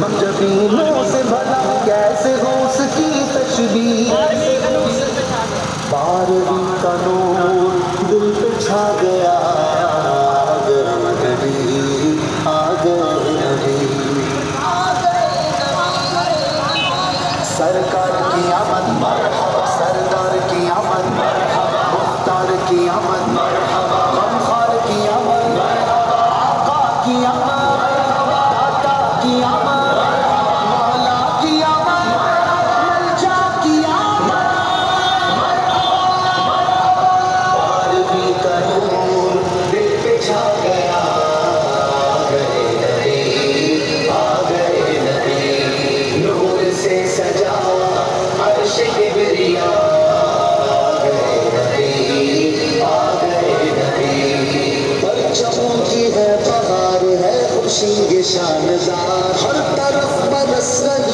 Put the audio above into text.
مجبینوں سے بھلا کیسے ہو اس کی تشبیہ، بارہویں کا نور دل پہ چھا گیا، آ گئے نبی، آ گئے نبی، سرکار کی آمد مرحبا، سردار کی آمد مرحبا، مختار کی آمد مرحبا، غمخوار کی آمد مرحبا، آقا کی آمد، داتا کی آمد، مولا کی آمد، ملجا کی آمد، بارہویں کا نور دل پہ چھا گیا، آ گئے نبی، آ گئے نبی، نور سے سجا عرش کبریا، آ گئے نبی، آ گئے نبی، پرچموں کی ہے بہار ہے خوشی یہ شاندار، ہر طرف برس رہی